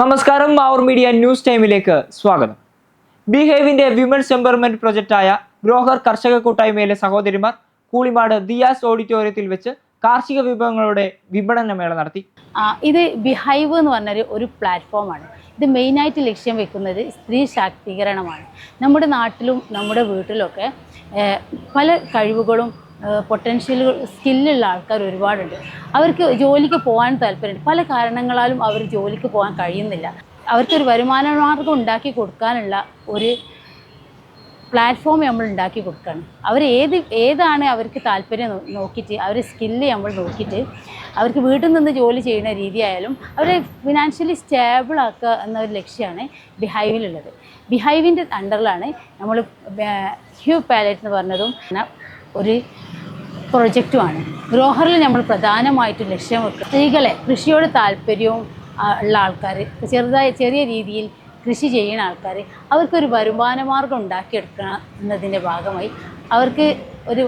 നമസ്കാരം, Mavoor media news ടൈമിലേക്ക് സ്വാഗതം. ബിഹേവിന്റെ വിമൻസ് എംപവർമെന്റ് പ്രൊജക്റ്റായ ഗ്രോഹർ കർഷക കൂട്ടായ്മയിലെ സഹോദരിമാർ കൂളിമാട് ദിയാസ് ഓഡിറ്റോറിയത്തിൽ വെച്ച് കാർഷിക വിഭവങ്ങളുടെ വിപണന മേള നടത്തി. ഇത് ബിഹൈവ് എന്ന് പറഞ്ഞൊരു ഒരു പ്ലാറ്റ്ഫോമാണ്. ഇത് മെയിനായിട്ട് ലക്ഷ്യം വെക്കുന്നത് സ്ത്രീ ശാക്തീകരണമാണ്. നമ്മുടെ നാട്ടിലും നമ്മുടെ വീട്ടിലൊക്കെ പല കഴിവുകളും പൊട്ടൻഷ്യലുകൾ സ്കില്ലുള്ള ആൾക്കാർ ഒരുപാടുണ്ട്. അവർക്ക് ജോലിക്ക് പോകാൻ താല്പര്യമുണ്ട്. പല കാരണങ്ങളാലും അവർ ജോലിക്ക് പോകാൻ കഴിയുന്നില്ല. അവർക്കൊരു വരുമാന മാർഗം ഉണ്ടാക്കി കൊടുക്കാനുള്ള ഒരു പ്ലാറ്റ്ഫോം നമ്മൾ ഉണ്ടാക്കി കൊടുക്കുകയാണ്. അവർ ഏതാണ് അവർക്ക് താല്പര്യം നോക്കിയിട്ട് അവരുടെ സ്കില്ല് നമ്മൾ നോക്കിയിട്ട് അവർക്ക് വീട്ടിൽ നിന്ന് ജോലി ചെയ്യുന്ന രീതിയായാലും അവരെ ഫിനാൻഷ്യലി സ്റ്റേബിൾ ആക്കുക എന്നൊരു ലക്ഷ്യമാണ് ബിഹൈവിലുള്ളത്. ബിഹൈവിൻ്റെ അണ്ടറിലാണ് നമ്മൾ ഹ്യൂ പാലറ്റ് എന്ന് പറഞ്ഞതും ഒരു പ്രൊജക്റ്റുമാണ്. ഗ്രോഹറിൽ നമ്മൾ പ്രധാനമായിട്ടും ലക്ഷ്യം വെക്കുക സ്ത്രീകളെ കൃഷിയോട് താല്പര്യവും ഉള്ള ആൾക്കാർ, ചെറിയ രീതിയിൽ കൃഷി ചെയ്യുന്ന ആൾക്കാർ, അവർക്കൊരു വരുമാന മാർഗം ഉണ്ടാക്കിയെടുക്കണം എന്നതിൻ്റെ ഭാഗമായി അവർക്ക് ഒരു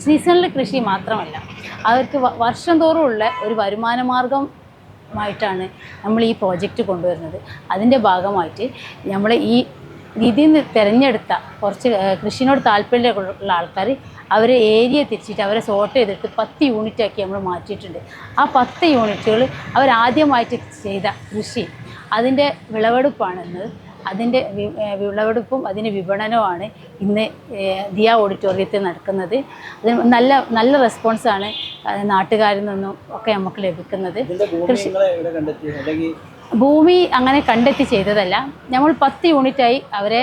സീസണിൽ കൃഷി മാത്രമല്ല, അവർക്ക് വർഷം തോറുമുള്ള ഒരു വരുമാന മാർഗമായിട്ടാണ് നമ്മൾ ഈ പ്രോജക്റ്റ് കൊണ്ടുവരുന്നത്. അതിൻ്റെ ഭാഗമായിട്ട് നമ്മൾ ഈ ഇതിൽ നിന്ന് തിരഞ്ഞെടുത്ത കുറച്ച് കൃഷിനോട് താല്പര്യമുള്ള ആൾക്കാർ അവരെ ഏരിയ തിരിച്ചിട്ട് അവരെ സോർട്ട് ചെയ്തിട്ട് 10 യൂണിറ്റാക്കി നമ്മൾ മാറ്റിയിട്ടുണ്ട്. ആ 10 യൂണിറ്റുകൾ അവരാദ്യമായിട്ട് ചെയ്ത കൃഷി അതിൻ്റെ വിളവെടുപ്പാണ് ഇന്ന്. അതിൻ്റെ വിളവെടുപ്പും അതിൻ്റെ വിപണനവുമാണ് ഇന്ന് ദിയ ഓഡിറ്റോറിയത്തിൽ നടക്കുന്നത്. അത് നല്ല റെസ്പോൺസാണ് നാട്ടുകാരിൽ നിന്നും ഒക്കെ നമുക്ക് ലഭിക്കുന്നത്. കൃഷി ഭൂമി അങ്ങനെ കണ്ടെത്തി ചെയ്തതല്ല. നമ്മൾ 10 യൂണിറ്റായി അവരെ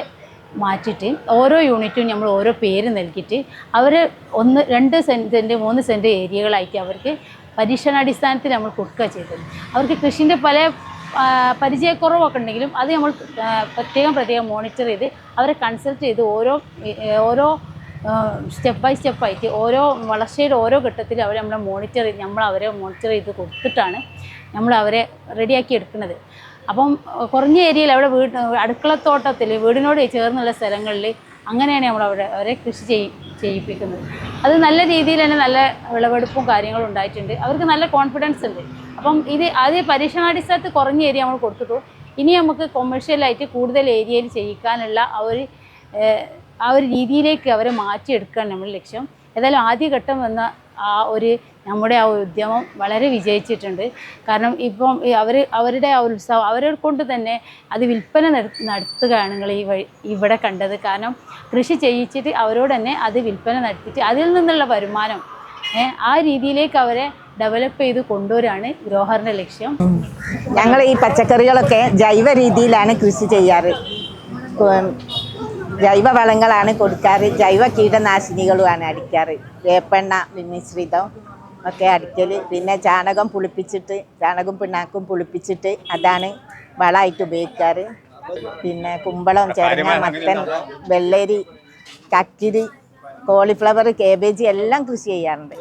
മാറ്റിയിട്ട് ഓരോ യൂണിറ്റും നമ്മൾ ഓരോ പേര് നൽകിയിട്ട് അവർ 1-2 സെൻറ്റ് 3 സെൻറ്റ് ഏരിയകളായിട്ട് അവർക്ക് പരീക്ഷണാടിസ്ഥാനത്തിൽ നമ്മൾ കൊടുക്കുക ചെയ്തത്. അവർക്ക് കൃഷിൻ്റെ പല പരിചയക്കുറവൊക്കെ ഉണ്ടെങ്കിലും അത് നമ്മൾ പ്രത്യേകം മോണിറ്റർ ചെയ്ത് അവരെ കൺസൾട്ട് ചെയ്ത് ഓരോ സ്റ്റെപ്പ് ബൈ സ്റ്റെപ്പായിട്ട് ഓരോ വളർച്ചയുടെ ഓരോ ഘട്ടത്തിൽ അവരെ അവരെ മോണിറ്റർ ചെയ്ത് കൊടുത്തിട്ടാണ് നമ്മൾ അവരെ റെഡിയാക്കി എടുക്കുന്നത്. അപ്പം കുറഞ്ഞ ഏരിയയിൽ അവിടെ അടുക്കളത്തോട്ടത്തിൽ വീടിനോട് ചേർന്നുള്ള സ്ഥലങ്ങളിൽ അങ്ങനെയാണ് നമ്മൾ അവരെ കൃഷി ചെയ്യിപ്പിക്കുന്നത്. അത് നല്ല രീതിയിൽ തന്നെ നല്ല വിളവെടുപ്പും കാര്യങ്ങളും ഉണ്ടായിട്ടുണ്ട്. അവർക്ക് നല്ല കോൺഫിഡൻസ് ഉണ്ട്. അപ്പം ഇത് ആദ്യം പരീക്ഷണാടിസ്ഥാനത്ത് കുറഞ്ഞ ഏരിയ നമ്മൾ കൊടുത്തിട്ടു. ഇനി നമുക്ക് കൊമേഴ്ഷ്യലായിട്ട് കൂടുതൽ ഏരിയയിൽ ചെയ്യിക്കാനുള്ള ആ ഒരു രീതിയിലേക്ക് അവരെ മാറ്റിയെടുക്കാൻ നമ്മൾ ലക്ഷ്യം. ഏതായാലും ആദ്യഘട്ടം വന്ന നമ്മുടെ ആ ഉദ്യമം വളരെ വിജയിച്ചിട്ടുണ്ട്. കാരണം ഇപ്പം അവരുടെ ആ ഉത്സവം അവരെ കൊണ്ട് തന്നെ അത് വിൽപ്പന നടത്തുകയാണ് നിങ്ങൾ ഇവിടെ കണ്ടത്. കാരണം കൃഷി ചെയ്യിച്ചിട്ട് അവരോട് തന്നെ അത് വിൽപ്പന നടത്തിയിട്ട് അതിൽ നിന്നുള്ള വരുമാനം ആ രീതിയിലേക്ക് അവരെ ഡെവലപ്പ് ചെയ്ത് കൊണ്ടുവരാണ് ഗ്രോഹറിൻ്റെ ലക്ഷ്യം. ഞങ്ങൾ ഈ പച്ചക്കറികളൊക്കെ ജൈവ രീതിയിലാണ് കൃഷി ചെയ്യാറ്. ജൈവ വളങ്ങളാണ് കൊടുക്കാറ്. ജൈവ കീടനാശിനികളുമാണ് അടിക്കാറ്. വേപ്പെണ്ണ മിശ്രിതം ഒക്കെ അടിക്കൽ. പിന്നെ ചാണകം പിണ്ണാക്കും പുളിപ്പിച്ചിട്ട് അതാണ് വളമായിട്ട് ഉപയോഗിക്കാറ്. പിന്നെ കുമ്പളം, ചെരങ്ങ, മത്തൻ, വെള്ളരി, കക്കിരി, കോളിഫ്ലവർ, കേബേജ് എല്ലാം കൃഷി ചെയ്യാറുണ്ട്.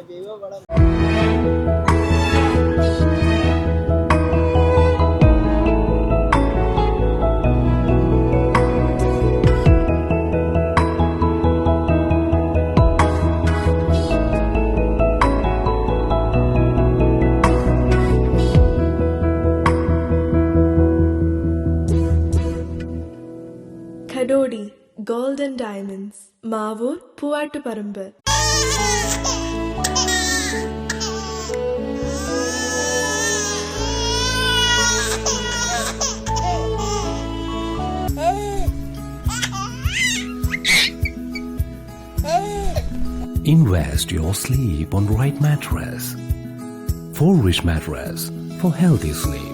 Kadodi Gold and Diamonds, Mavur, Puvattuparambur. Invest your sleep on right mattress. Forwish mattress for healthy sleep.